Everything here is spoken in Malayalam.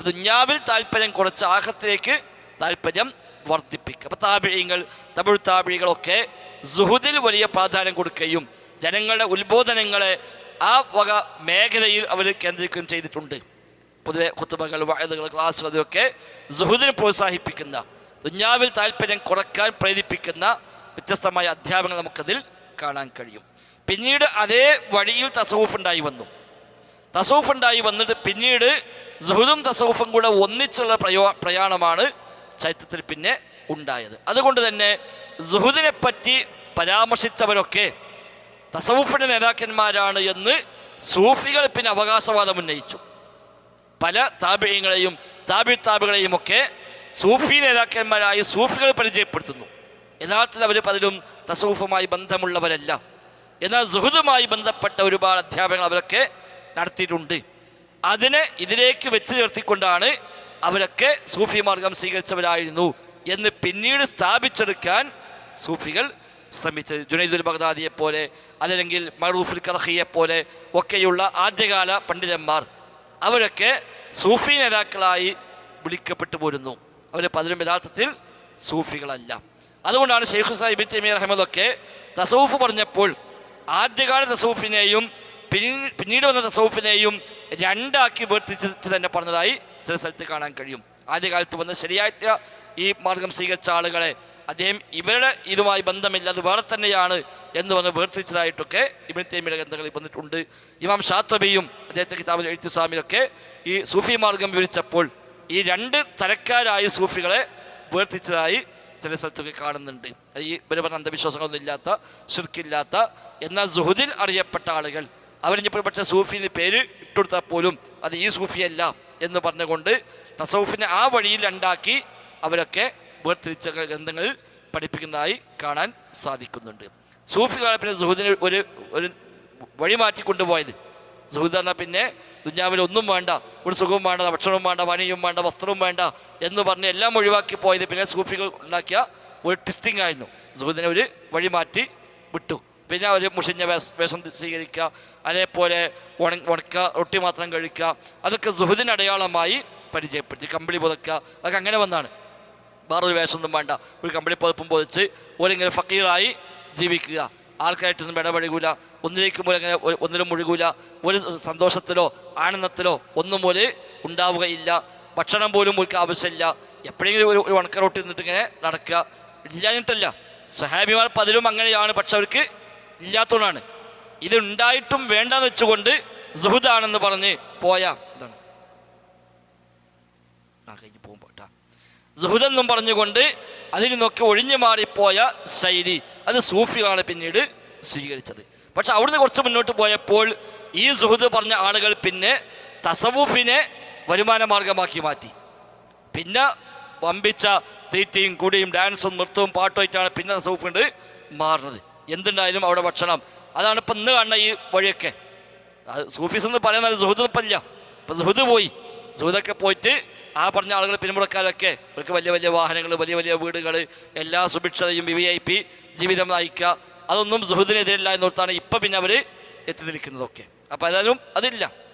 ദുന്യാവിൽ താല്പര്യം കുറച്ച് ആഖിറത്തിലേക്ക് താല്പര്യം വർദ്ധിപ്പിക്കുക. അപ്പോൾ താബിഈങ്ങൾ, തബഉ താബിഈകളൊക്കെ സുഹുദിൽ വലിയ പ്രാധാന്യം കൊടുക്കുകയും ജനങ്ങളുടെ ഉത്ബോധനങ്ങളെ ആ വക മേഖലയിൽ അവർ കേന്ദ്രീകരിക്കുകയും ചെയ്തിട്ടുണ്ട്. പൊതുവെ ഖുതുബകൾ, വഅദുകൾ, ക്ലാസ്സുകൾ അതൊക്കെ സുഹുദിനെ പ്രോത്സാഹിപ്പിക്കുന്ന, ദുന്യാവിൽ താല്പര്യം കുറക്കാൻ പ്രേരിപ്പിക്കുന്ന വ്യത്യസ്തമായ അധ്യാപനങ്ങൾ നമുക്കതിൽ കാണാൻ കഴിയും. പിന്നീട് അതേ വഴിയിൽ തസവുഫ് ഉണ്ടായി വന്നു. തസവുഫ് ഉണ്ടായി വന്നിട്ട് പിന്നീട് സുഹുദും തസവുഫും കൂടെ ഒന്നിച്ചുള്ള പ്രയാണമാണ് ചരിത്രത്തിൽ പിന്നെ ഉണ്ടായത്. അതുകൊണ്ട് തന്നെ സുഹുദിനെ പറ്റി പരാമർശിച്ചവരൊക്കെ തസവുഫിൻ്റെ നേതാക്കന്മാരാണ് എന്ന് സൂഫികൾ പിന്നെ അവകാശവാദം ഉന്നയിച്ചു. പല താബിഈങ്ങളെയും താബികളെയും ഒക്കെ സൂഫി നേതാക്കന്മാരായി സൂഫികൾ പരിചയപ്പെടുത്തുന്നു. യഥാർത്ഥത്തിൽ അവർ പലരും തസവുഫുമായി ബന്ധമുള്ളവരല്ല. എന്നാൽ സുഹുദുമായി ബന്ധപ്പെട്ട ഒരുപാട് അധ്യാപനങ്ങൾ അവരൊക്കെ നടത്തിയിട്ടുണ്ട്. അതിനെ ഇതിലേക്ക് വെച്ച് ചേർത്തിക്കൊണ്ടാണ് അവരൊക്കെ സൂഫി മാർഗം സ്വീകരിച്ചവരായിരുന്നു എന്ന് പിന്നീട് സ്ഥാപിച്ചെടുക്കാൻ സൂഫികൾ ശ്രമിച്ചത്. ജുനൈദുൽ ബഗ്ദാദിയെ പോലെ അതല്ലെങ്കിൽ മഅറൂഫുൽ കർഹിയെ പോലെ ഒക്കെയുള്ള ആദ്യകാല പണ്ഡിതന്മാർ അവരൊക്കെ സൂഫി നേതാക്കളായി വിളിക്കപ്പെട്ടു പോരുന്നു. അവർ പലരും യഥാർത്ഥത്തിൽ സൂഫികളല്ല. അതുകൊണ്ടാണ് ശൈഖുൽ ഇസ്ലാം ഇബ്നു തൈമിയ്യ റഹിമഹുള്ളാഹ് തസവുഫ് പറഞ്ഞപ്പോൾ ആദ്യകാല തസവുഫിനെയും പിന്നീട് വന്ന തസവുഫിനെയും രണ്ടാക്കി വേർതിരിച്ച് തന്നെ പറഞ്ഞതായി ചില സ്ഥലത്ത് കാണാൻ കഴിയും. ആദ്യകാലത്ത് വന്ന ശരിയായ ഈ മാർഗം സ്വീകരിച്ച ആളുകളെ അദ്ദേഹം ഇവരുടെ ഇതുമായി ബന്ധമില്ല, അത് വേറെ തന്നെയാണ് എന്ന് പറഞ്ഞ് വേർതിരിച്ചതായിട്ടൊക്കെ ഇബ്നു തൈമിയ്യയുടെ ഗ്രന്ഥങ്ങളിൽ വന്നിട്ടുണ്ട്. ഇമാം ഷാത്തബിയും അദ്ദേഹത്തെ കിതാബുൽ ഇഅ്തിസാമിലൊക്കെ ഈ സൂഫി മാർഗം വിവരിച്ചപ്പോൾ ഈ രണ്ട് തരക്കാരായ സൂഫികളെ വേർതിരിച്ചതായി ചില സ്ഥലത്തൊക്കെ കാണുന്നുണ്ട്. ഈ ഇവർ പറഞ്ഞ അന്ധവിശ്വാസങ്ങളൊന്നും ഇല്ലാത്ത, ശിർക്കില്ലാത്ത, എന്നാൽ സുഹുദിൽ അറിയപ്പെട്ട ആളുകൾ. അവരിപ്പോൾ പക്ഷേ സൂഫിന് പേര് ഇട്ടുകൊടുത്താൽ പോലും അത് ഈ സൂഫിയല്ല എന്ന് പറഞ്ഞുകൊണ്ട് തസവുഫിനെ ആ വഴിയിൽ രണ്ടാക്കി അവരൊക്കെ വേർതിരിച്ച ഗ്രന്ഥങ്ങളിൽ പഠിപ്പിക്കുന്നതായി കാണാൻ സാധിക്കുന്നുണ്ട്. സൂഫികളെ പിന്നെ സുഹുദിനെ ഒരു വഴി മാറ്റി കൊണ്ടുപോയത്. സുഹുദ് പറഞ്ഞാൽ പിന്നെ ദുന്യാവിൽ ഒന്നും വേണ്ട, ഒരു സുഖവും വേണ്ട, ഭക്ഷണവും വേണ്ട, പനിയും വേണ്ട, വസ്ത്രവും വേണ്ട എന്ന് പറഞ്ഞ് എല്ലാം ഒഴിവാക്കി പോയത് പിന്നെ സൂഫികൾ ഉണ്ടാക്കിയ ഒരു ട്വിസ്റ്റിംഗ് ആയിരുന്നു. സുഹുദിനെ ഒരു വഴി മാറ്റി വിട്ടു. പിന്നെ ഒരു മുഷിഞ്ഞ വേഷം സ്വീകരിക്കുക, അതേപോലെ ഉണക്ക റൊട്ടി മാത്രം കഴിക്കുക, അതൊക്കെ സുഹുദിന് അടയാളമായി പരിചയപ്പെടുത്തി. കമ്പിളി പുതക്കുക, അതൊക്കെ അങ്ങനെ വന്നാണ്. വേറൊരു വേഷമൊന്നും വേണ്ട, ഒരു കമ്പിളി പുതപ്പും പൊതിച്ച് ഓരിങ്ങനെ ഫക്കീറായി ജീവിക്കുക, ആൾക്കാരായിട്ടൊന്നും ഇടപഴകൂല, ഒന്നിലേക്ക് പോലെ അങ്ങനെ ഒന്നിലും മുഴുകൂല, ഒരു സന്തോഷത്തിലോ ആനന്ദത്തിലോ ഒന്നും പോലെ ഉണ്ടാവുകയില്ല. ഭക്ഷണം പോലും ഒരു ആവശ്യമില്ല. എപ്പോഴെങ്കിലും ഒരു ഉണക്ക റൊട്ടി നിന്നിട്ട് ഇങ്ങനെ നടക്കുക. ഇല്ലാഞ്ഞിട്ടല്ല, സ്വഹാബിമാർ പലരും അങ്ങനെയാണ്, പക്ഷെ അവർക്ക് ഇല്ലാത്തതുകൊണ്ടാണ്. ഇതുണ്ടായിട്ടും വേണ്ടെന്ന് വെച്ചുകൊണ്ട് സുഹുദാണെന്ന് പറഞ്ഞ് പോയ ഇതാണ് കഴിഞ്ഞ് പോകുമ്പോൾ സുഹുദെന്നും പറഞ്ഞുകൊണ്ട് അതിൽ നിന്നൊക്കെ ഒഴിഞ്ഞു മാറിപ്പോയ ശൈലി അത് സൂഫികളാണ് പിന്നീട് സ്വീകരിച്ചത്. പക്ഷെ അവിടുന്ന് കുറച്ച് മുന്നോട്ട് പോയപ്പോൾ ഈ സുഹുദ് പറഞ്ഞ ആളുകൾ പിന്നെ തസവുഫിനെ വരുമാന മാർഗമാക്കി മാറ്റി. പിന്നെ വമ്പിച്ച തീറ്റയും കൂടിയും ഡാൻസും നൃത്തവും പാട്ടുമായിട്ടാണ് പിന്നെ തസവുഫ് മാറുന്നത്. എന്തുണ്ടായാലും അവിടെ ഭക്ഷണം, അതാണ് ഇപ്പം ഇന്ന് കാണുന്ന ഈ വഴിയൊക്കെ. അത് സൂഫീസ് എന്ന് പറയുന്നത് സുഹൃദ് ഇപ്പം ഇല്ല. ഇപ്പം സുഹൃദ് പോയി. സുഹൃദൊക്കെ പോയിട്ട് ആ പറഞ്ഞ ആളുകൾ പിന്മുറക്കാരൊക്കെ അവർക്ക് വലിയ വലിയ വാഹനങ്ങൾ, വലിയ വലിയ വീടുകൾ, എല്ലാ സുഭിക്ഷതയും VIP ജീവിതം നയിക്കുക, അതൊന്നും സുഹൃദിനെതിരല്ല എന്നോർത്താണ് ഇപ്പം പിന്നെ അവർ എത്തി നിൽക്കുന്നതൊക്കെ. അപ്പം ഏതായാലും അതില്ല.